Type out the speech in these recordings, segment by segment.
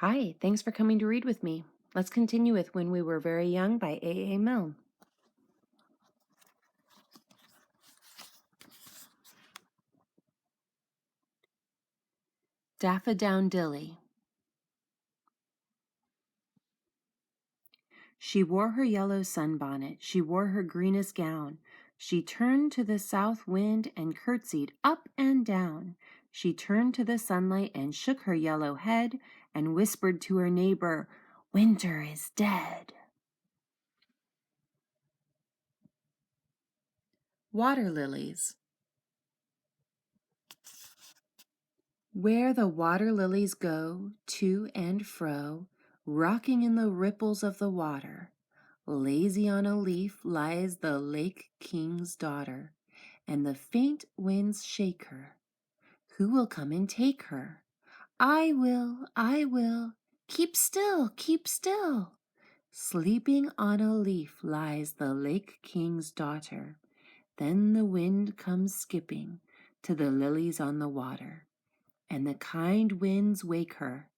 Hi, thanks for coming to read with me. Let's continue with When We Were Very Young by A. Milne. Daffodowndilly. She wore her yellow sunbonnet, she wore her greenest gown. She turned to the south wind and curtsied up and down. She turned to the sunlight and shook her yellow head and whispered to her neighbor, "Winter is dead." Water-Lilies. Where the water-lilies go to and fro, rocking in the ripples of the water, lazy on a leaf lies the lake king's daughter, and the faint winds shake her. Who will come and take her? I will, I will. Keep still, keep still. Sleeping on a leaf lies the lake king's daughter. Then the wind comes skipping to the lilies on the water, and the kind winds wake her.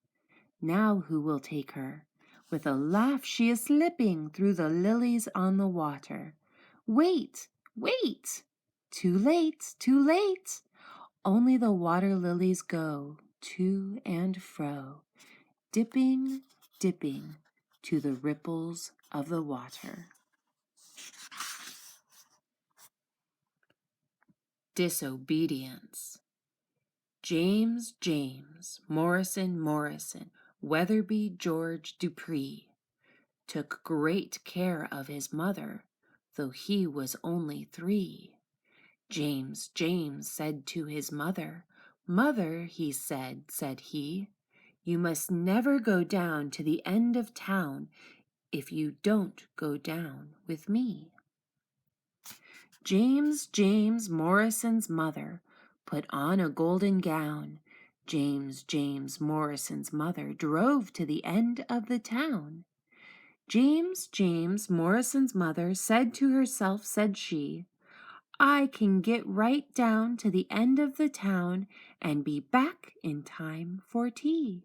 Now who will take her? With a laugh she is slipping through the lilies on the water. Wait, wait! Too late, too late! Only the water lilies go to and fro, dipping, dipping to the ripples of the water. Disobedience. James, Morrison, Weatherby George Dupree took great care of his mother, though he was only 3. James said to his mother, "Mother," he said he, "you must never go down to the end of town if you don't go down with me." James Morrison's mother put on a golden gown. James Morrison's mother drove to the end of the town. James Morrison's mother said to herself, said she, "I can get right down to the end of the town and be back in time for tea."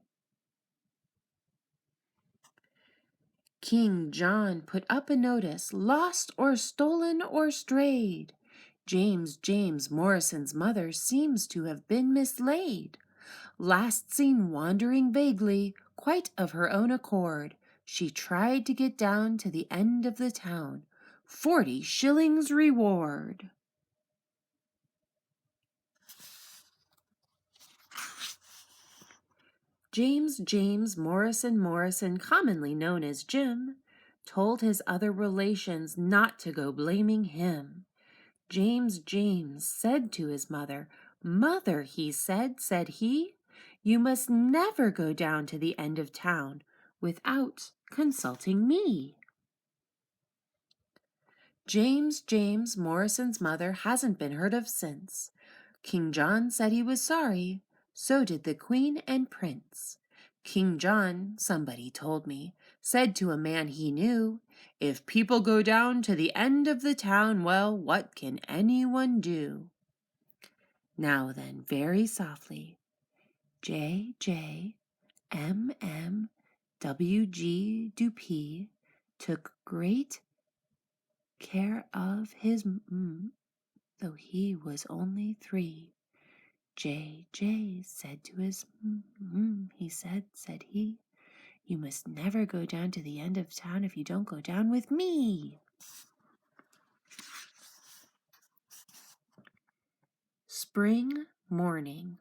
King John put up a notice, "Lost or stolen or strayed." James Morrison's mother seems to have been mislaid. Last seen wandering vaguely, quite of her own accord, she tried to get down to the end of the town. 40 shillings reward. James Morrison, commonly known as Jim, told his other relations not to go blaming him. James said to his mother, "Mother," he said he, "you must never go down to the end of town without consulting me." James Morrison's mother hasn't been heard of since. King John said he was sorry, so did the Queen and Prince. King John, somebody told me, said to a man he knew, "If people go down to the end of the town, well, what can anyone do?" Now then, very softly, J. M. W.G. Dupuy took great care of his though he was only 3. J. said to his he said he, "You must never go down to the end of town if you don't go down with me." Spring morning.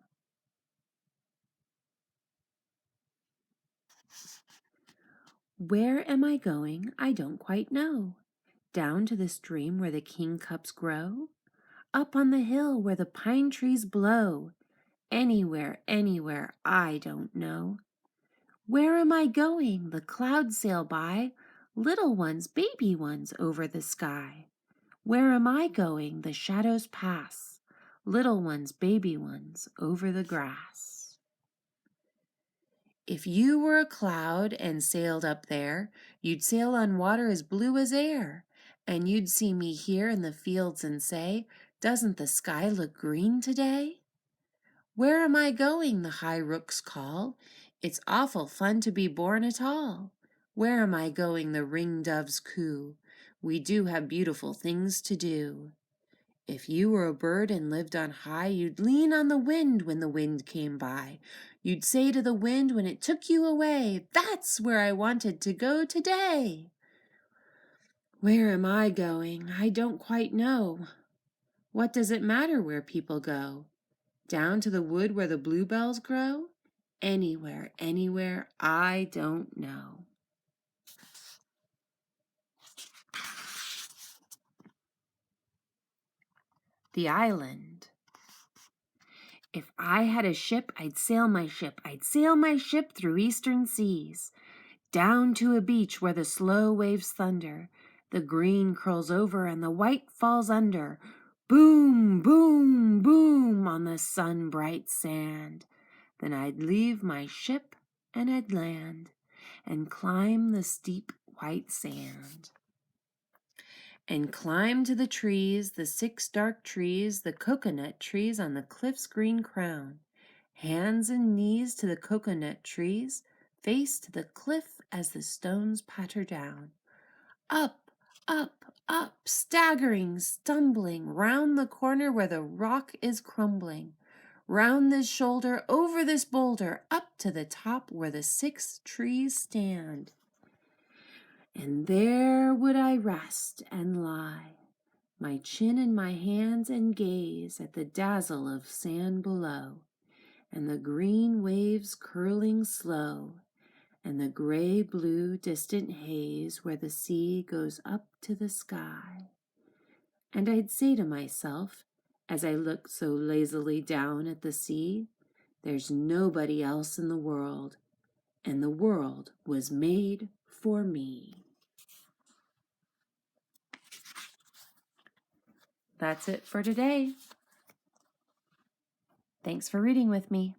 Where am I going? I don't quite know. Down to the stream where the kingcups grow? Up on the hill where the pine trees blow? Anywhere, I don't know. Where am I going? The clouds sail by, little ones, baby ones, over the sky. Where am I going? The shadows pass, little ones, baby ones, over the grass. If you were a cloud and sailed up there, you'd sail on water as blue as air, and you'd see me here in the fields and say, "Doesn't the sky look green today?" Where am I going? The high rooks call. It's awful fun to be born at all. Where am I going? The ring-doves coo. We do have beautiful things to do. If you were a bird and lived on high, you'd lean on the wind when the wind came by. You'd say to the wind when it took you away, "That's where I wanted to go today." Where am I going? I don't quite know. What does it matter where people go? Down to the wood where the bluebells grow? Anywhere, anywhere, I don't know. The island. If I had a ship, I'd sail my ship. I'd sail my ship through eastern seas, down to a beach where the slow waves thunder. The green curls over and the white falls under. Boom, boom, boom on the sun-bright sand. Then I'd leave my ship and I'd land and climb the steep white sand. And climb to the trees, the 6 dark trees, the coconut trees on the cliff's green crown. Hands and knees to the coconut trees, face to the cliff as the stones patter down. Up, up, up, staggering, stumbling, round the corner where the rock is crumbling. Round this shoulder, over this boulder, up to the top where the 6 trees stand. And there would I rest and lie, my chin in my hands, and gaze at the dazzle of sand below, and the green waves curling slow, and the gray-blue distant haze where the sea goes up to the sky. And I'd say to myself, as I looked so lazily down at the sea, there's nobody else in the world, and the world was made for me. That's it for today. Thanks for reading with me.